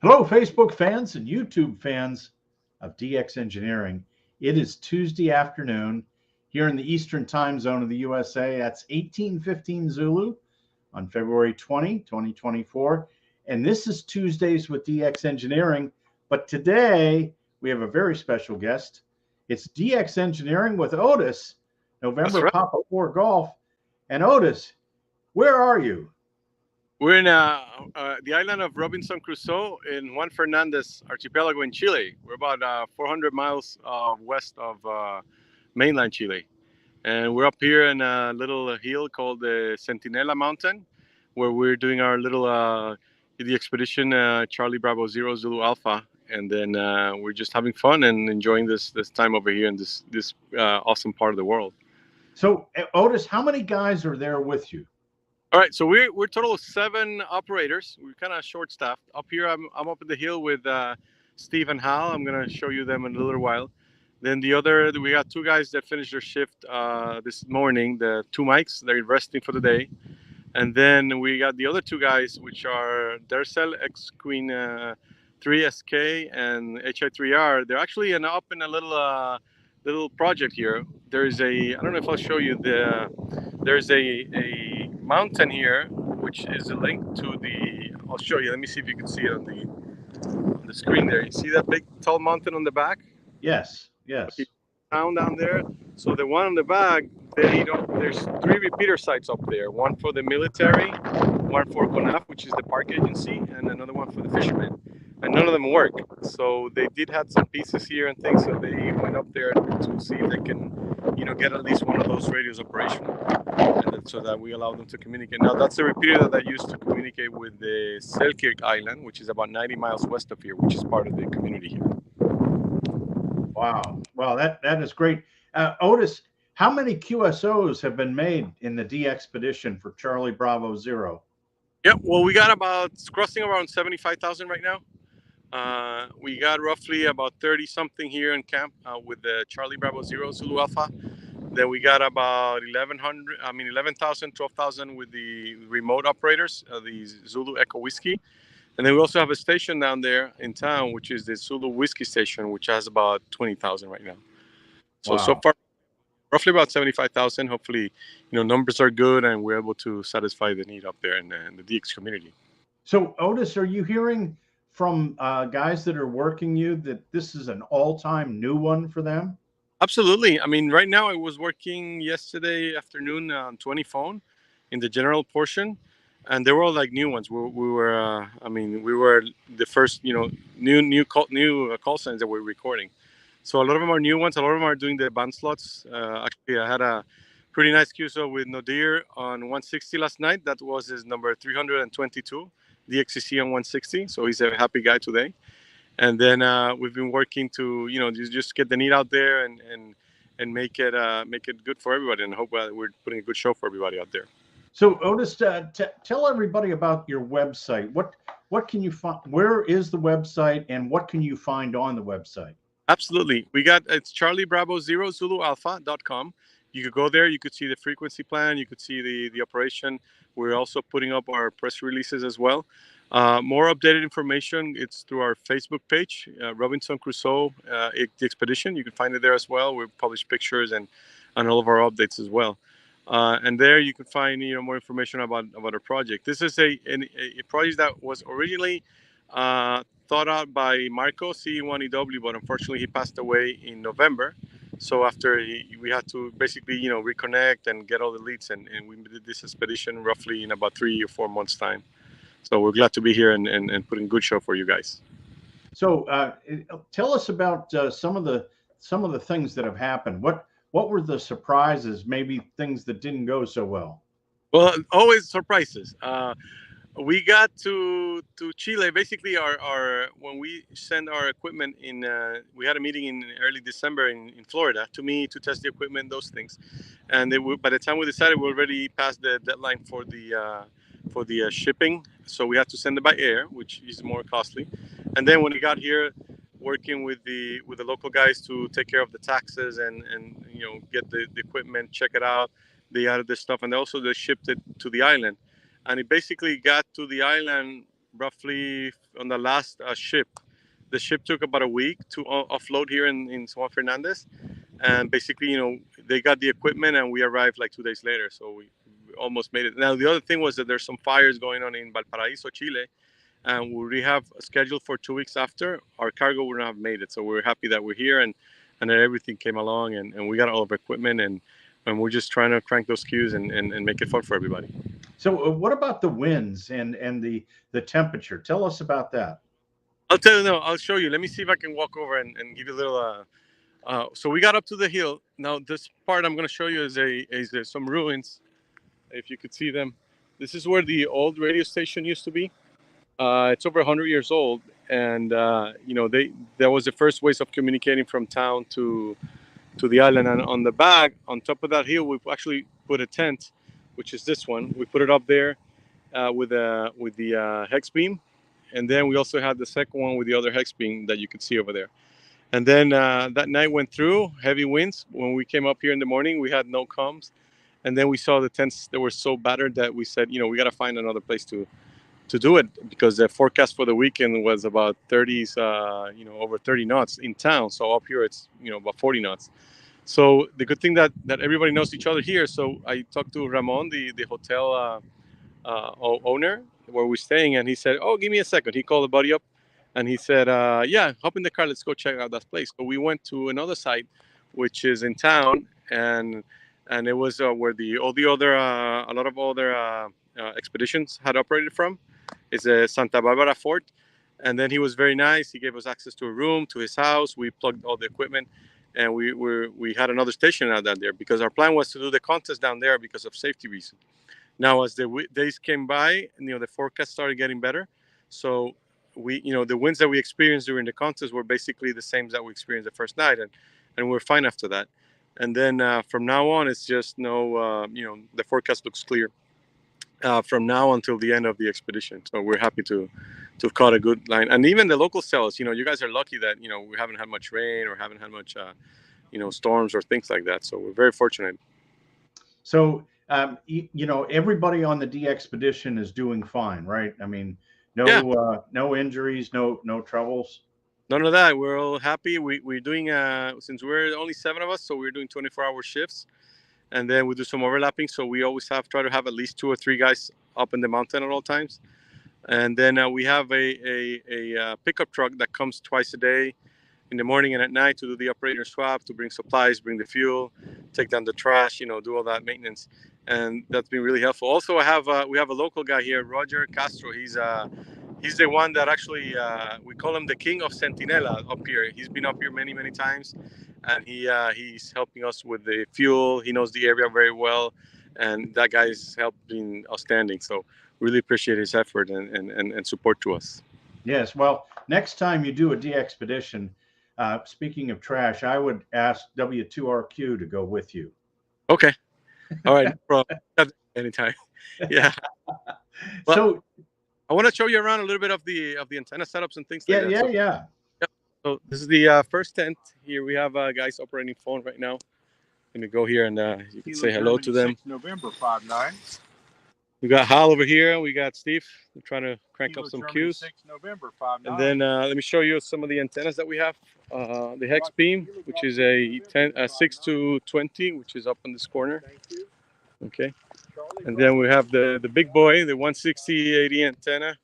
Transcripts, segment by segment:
Hello, Facebook fans and YouTube fans of DX Engineering. It is Tuesday afternoon here in the Eastern time zone of the USA. That's 18:15 Zulu on February 20, 2024. And this is Tuesdays with DX Engineering. But today we have a very special guest. It's DX Engineering with Otis, That's November right. Papa 4 Golf. And Otis, where are you? We're in the island of Robinson Crusoe in Juan Fernandez Archipelago in Chile. We're about 400 miles west of mainland Chile. And we're up here in a little hill called the Centinela Mountain, where we're doing our little the expedition Charlie Bravo Zero Zulu Alpha. And then we're just having fun and enjoying this time over here in this awesome part of the world. So, Otis, how many guys are there with you? All right, so we're total of 7 operators. We're kind of short staffed. Up here, I'm up in the hill with Steve and Hal. I'm gonna show you them in a little while. Then we got 2 guys that finished their shift this morning. The 2 mics, they're resting for the day. And then we got the other 2 guys, which are Dercel X Queen 3SK and HI3R. They're actually up in a little project here. I don't know if I'll show you there's a mountain here, which is a link to I'll show you. Let me see if you can see it on the screen there. You see that big tall mountain on the back? Yes, yes. Down there. So the one on the back, there's 3 repeater sites up there. One for the military, one for CONAF, which is the park agency, and another one for the fishermen. And none of them work. So they did have some pieces here and things. So they went up there to see if they can, get at least one of those radios operational, and so that we allow them to communicate. Now that's the repeater that I used to communicate with the Selkirk Island, which is about 90 miles west of here, which is part of the community here. Wow. Well, that is great. Otis, how many QSOs have been made in the DXpedition for Charlie Bravo Zero? Yeah, well, we got crossing around 75,000 right now. We got roughly about 30 something here in camp with the Charlie Bravo Zero Zulu Alpha. Then we got about 11,000, 12,000 with the remote operators, the Zulu Echo Whiskey. And then we also have a station down there in town, which is the Zulu Whiskey Station, which has about 20,000 right now. So, Wow. So far, roughly about 75,000. Hopefully, numbers are good and we're able to satisfy the need up there in the DX community. So, Otis, are you hearing from guys that are working you that this is an all-time new one for them? Absolutely. I mean, right now I was working yesterday afternoon on 20 phone in the general portion, and they were all like new ones. We were the first, new call signs that we're recording. So a lot of them are new ones. A lot of them are doing the band slots. Actually, I had a pretty nice QSO with Nodir on 160 last night. That was his number 322, DXCC on 160. So he's a happy guy today. And then we've been working to, just get the need out there and make it good for everybody. And hope we're putting a good show for everybody out there. So, Otis, tell everybody about your website. What can you find? Where is the website, and what can you find on the website? Absolutely. It's Charlie Bravo Zero Zulu Alpha.com. You could go there. You could see the frequency plan. You could see the operation. We're also putting up our press releases as well. More updated information, it's through our Facebook page, Robinson Crusoe, DXpedition. You can find it there as well. We publish pictures and all of our updates as well. And there you can find more information about our project. This is a project that was originally thought out by Marco C1EW, but unfortunately he passed away in November. So after we had to basically reconnect and get all the leads, and we did this expedition roughly in about 3 or 4 months time. So we're glad to be here and putting a good show for you guys. So tell us about some of the things that have happened. What were the surprises? Maybe things that didn't go so well. Well, always surprises. We got to Chile. Basically, when we send our equipment in, we had a meeting in early December in Florida to test the equipment, those things. And by the time we decided, we already passed the deadline for the shipping, so we had to send it by air, which is more costly. And then when we got here, working with the local guys to take care of the taxes and get the equipment, check it out, they added the stuff, and also they shipped it to the island. And it basically got to the island roughly on the last ship. The ship took about a week to offload here in Juan Fernandez, and basically, they got the equipment, and we arrived like 2 days later. So we almost made it. Now the other thing was that there's some fires going on in Valparaiso, Chile, and we have scheduled for 2 weeks after. Our cargo would not have made it. So we're happy that we're here, and that everything came along, and we got all of our equipment, and we're just trying to crank those queues and make it fun for everybody. So what about the winds and the temperature? Tell us about that. I'll tell you. No, I'll show you. Let me see if I can walk over and give you a little. So we got up to the hill. Now this part I'm going to show you is some ruins. If you could see them, this is where the old radio station used to be. It's over 100 years old, and that was the first ways of communicating from town to the island. And on the back, on top of that hill, we actually put a tent, which is this one. We put it up there with the hex beam, and then we also had the second one with the other hex beam that you could see over there. And then that night went through heavy winds. When we came up here in the morning, we had no comms, and then we saw the tents that were so battered that we said, we got to find another place to do it, because the forecast for the weekend was about 30s, over 30 knots in town. So up here it's about 40 knots. So the good thing that everybody knows each other here. So I talked to Ramon, the hotel owner where we're staying, and he said, "Oh, give me a second." He called a buddy up, and he said, "Yeah, hop in the car. Let's go check out that place." So we went to another site, which is in town, and it was where a lot of other expeditions had operated from. It's a Santa Barbara Fort. And then he was very nice. He gave us access to a room, to his house. We plugged all the equipment, and we had another station out there, because our plan was to do the contest down there because of safety reasons. Now, as the days came by, the forecast started getting better. So the winds that we experienced during the contest were basically the same that we experienced the first night, and we're fine after that. And then from now on, it's just the forecast looks clear from now until the end of the expedition. So we're happy to have caught a good line. And even the local cells, you guys are lucky that we haven't had much rain or haven't had much storms or things like that. So we're very fortunate. So everybody on the DXpedition is doing fine, right? I mean, no injuries, no troubles. None of that. We're all happy. We're doing since we're only 7 of us, so we're doing 24-hour shifts. And then we do some overlapping, so we always try to have at least 2 or 3 guys up in the mountain at all times. And then we have a pickup truck that comes twice a day, in the morning and at night, to do the operator swap, to bring supplies, bring the fuel, take down the trash, do all that maintenance, and that's been really helpful. Also, we have a local guy here, Roger Castro. He's the one that actually we call him the king of Centinela up here. He's been up here many times. And he's helping us with the fuel. He knows the area very well, and that guy's help been outstanding. So really appreciate his effort and support to us. Yes. Well, next time you do a DXpedition, speaking of trash, I would ask W2RQ to go with you. Okay. All right. Anytime. Yeah. Well, so I want to show you around a little bit of the antenna setups and things like that. Yeah. So this is the first tent. Here we have guys operating phone right now. Let me go here and you can say hello to them. November 59. We got Hal over here. We got Steve. We're trying to crank up some queues. November 59. And then let me show you some of the antennas that we have. The hex beam, which is a 6 to 20, which is up in this corner. Okay. And then we have the big boy, the 160/80 antenna.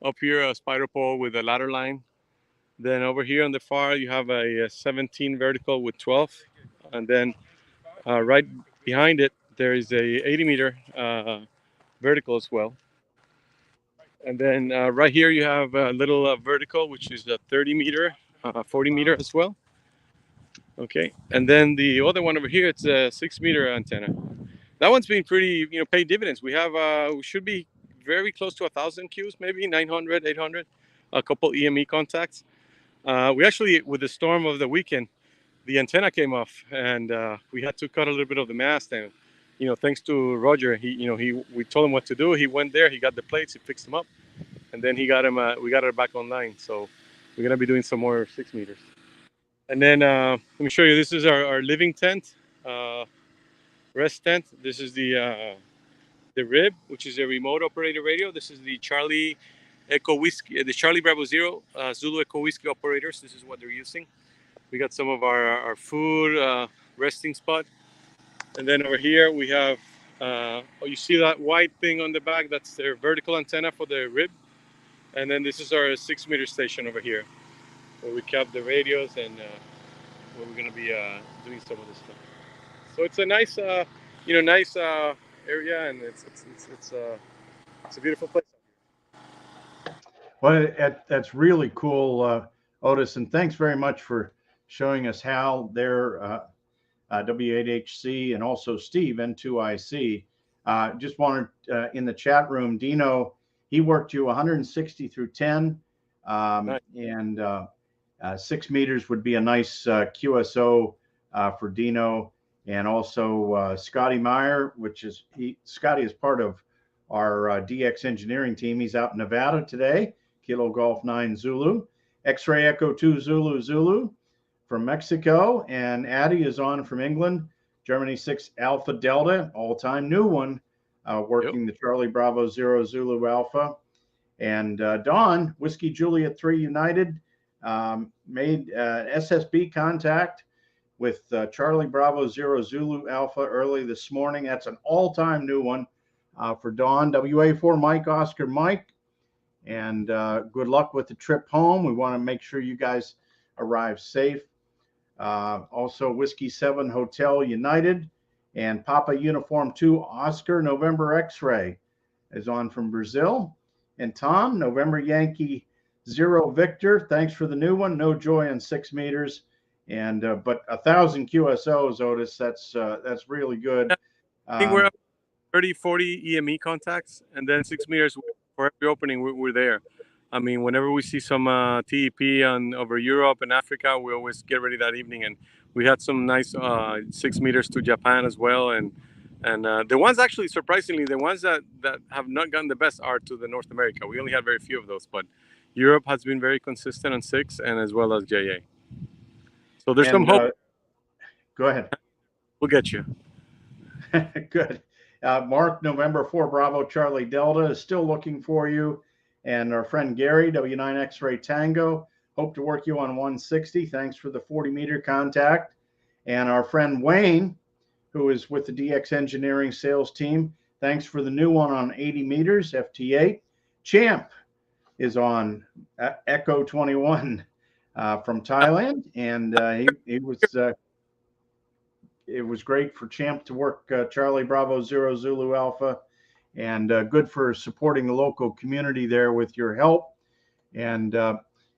Up here, a spider pole with a ladder line. Then over here on the far, you have a 17 vertical with 12. And then right behind it, there is a 80-meter vertical as well. And then right here, you have a little vertical, which is a 30-meter, 40-meter as well. Okay. And then the other one over here, it's a 6-meter antenna. That one's been pretty, pay dividends. We have, we should be very close to 1,000 queues, maybe 900, 800, a couple EME contacts. We actually, with the storm of the weekend, the antenna came off, and we had to cut a little bit of the mast. And thanks to Roger, we told him what to do. He went there, he got the plates, he fixed them up, and then we got it back online. So we're gonna be doing some more 6 meters. And then let me show you. This is our living tent, rest tent. This is the rib, which is a remote operated radio. This is the Charlie Echo Whiskey, the Charlie Bravo Zero Zulu Echo Whiskey operators. This is what they're using. We got some of our food resting spot. And then over here we have, you see that white thing on the back? That's their vertical antenna for the rib. And then this is our 6-meter station over here, where we kept the radios and where we're gonna be doing some of this stuff. So it's a nice, nice area, and it's a beautiful place. Well, that's really cool, Otis, and thanks very much for showing us how their W8HC and also Steve N2IC. Just wanted in the chat room, Dino, he worked you 160 through 10, nice. And 6 meters would be a nice QSO for Dino, and also Scotty Meyer, Scotty is part of our DX engineering team. He's out in Nevada today, Kilo Golf 9 Zulu, X-Ray Echo 2 Zulu Zulu from Mexico, and Addie is on from England, Germany 6 Alpha Delta, all-time new one, working the Charlie Bravo 0 Zulu Alpha. And Don, Whiskey Juliet 3 United, made SSB contact with Charlie Bravo 0 Zulu Alpha early this morning. That's an all-time new one for Don. WA4 Mike Oscar Mike, and good luck with the trip home. We want to make sure you guys arrive safe. Also Whiskey 7 Hotel United and Papa Uniform 2 Oscar November X-Ray is on from Brazil. And Tom, November Yankee 0 Victor, thanks for the new one. No joy in 6 meters, and but 1,000 QSOs, Otis. That's really good. I think we're up 30, 40 EME contacts, and then 6 meters for every opening. We're there. I mean, whenever we see some TEP over Europe and Africa, we always get ready that evening. And we had some nice 6 meters to Japan as well. And the ones actually, surprisingly, the ones that have not gotten the best are to the North America. We only had very few of those, but Europe has been very consistent on 6, and as well as JA. So there's some hope. Go ahead. We'll get you. Good. Mark, November 4 Bravo Charlie Delta is still looking for you. And our friend Gary, W9 X-Ray Tango, hope to work you on 160. Thanks for the 40-meter contact. And our friend Wayne, who is with the DX Engineering sales team, thanks for the new one on 80 meters, FT8. Champ is on Echo 21 from Thailand. And he was it was great for Champ to work Charlie Bravo 0 Zulu Alpha. And good for supporting the local community there with your help. And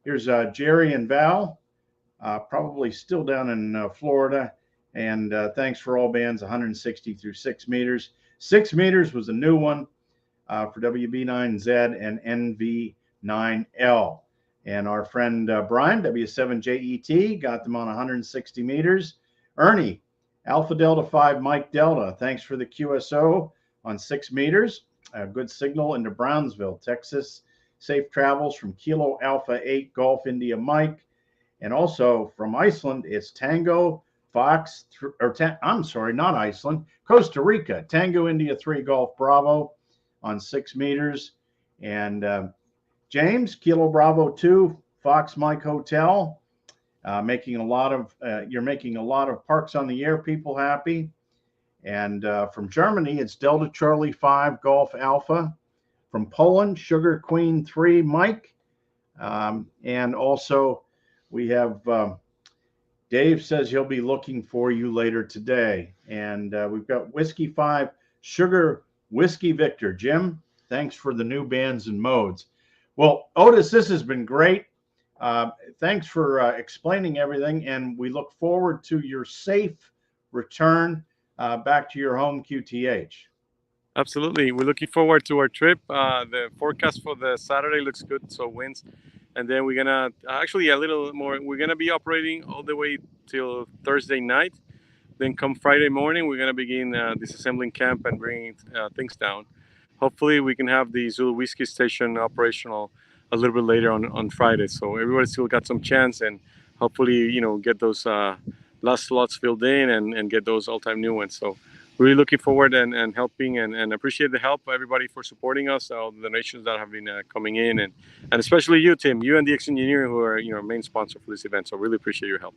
here's Jerry and Val, probably still down in Florida. And thanks for all bands, 160 through 6 meters. 6 meters was a new one for WB9Z and NV9L. And our friend Brian, W7JET, got them on 160 meters. Ernie, Alpha Delta 5 Mike Delta, thanks for the QSO on 6 meters. A good signal into Brownsville, Texas. Safe travels from Kilo Alpha 8 Golf India Mike. And also from Iceland, it's Tango Fox, I'm sorry, not Iceland, Costa Rica, Tango India 3 Golf Bravo on 6 meters. And James, Kilo Bravo 2 Fox Mike Hotel, making a lot of, you're making a lot of Parks on the Air people happy. And from Germany, it's Delta Charlie 5 Golf Alpha. From Poland, Sugar Queen 3 Mike. And also we have Dave says he'll be looking for you later today. And we've got Whiskey 5 Sugar Whiskey Victor. Jim, thanks for the new bands and modes. Well, Otis, this has been great. Thanks for explaining everything. And we look forward to your safe return back to your home QTH. Absolutely. We're looking forward to our trip. The forecast for the Saturday looks good, so winds. And then we're going to, actually a little more, we're going to be operating all the way till Thursday night. Then come Friday morning, we're going to begin disassembling camp and bringing things down. Hopefully we can have the Zulu Whiskey Station operational a little bit later on Friday. So everybody still got some chance, and hopefully, get those last slots filled in and get those all-time new ones. So really looking forward and helping and appreciate the help, everybody, for supporting us, all the donations that have been coming in, and especially you, Tim, you and DX Engineering, who are main sponsor for this event. So really appreciate your help.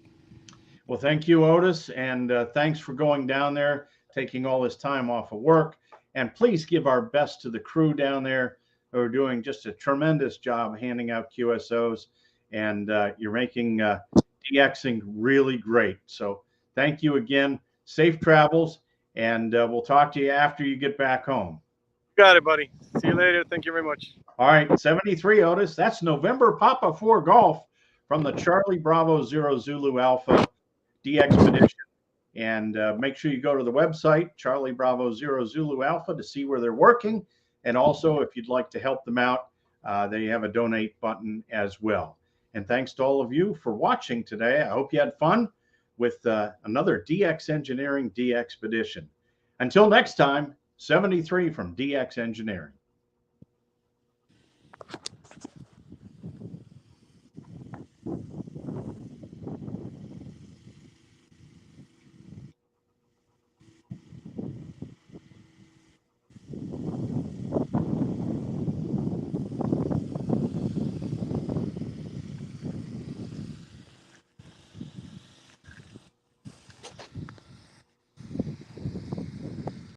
Well, thank you, Otis, and thanks for going down there, taking all this time off of work. And please give our best to the crew down there who are doing just a tremendous job handing out QSOs, and you're making DXing really great. So thank you again. Safe travels, and we'll talk to you after you get back home. Got it, buddy. See you later. Thank you very much. All right, 73, Otis. That's November Papa 4 Golf from the Charlie Bravo 0 Zulu Alpha DXpedition. And make sure you go to the website, Charlie Bravo 0 Zulu Alpha, to see where they're working. And also, if you'd like to help them out, they have a donate button as well. And thanks to all of you for watching today. I hope you had fun with another DX Engineering DXpedition. Until next time, 73 from DX Engineering.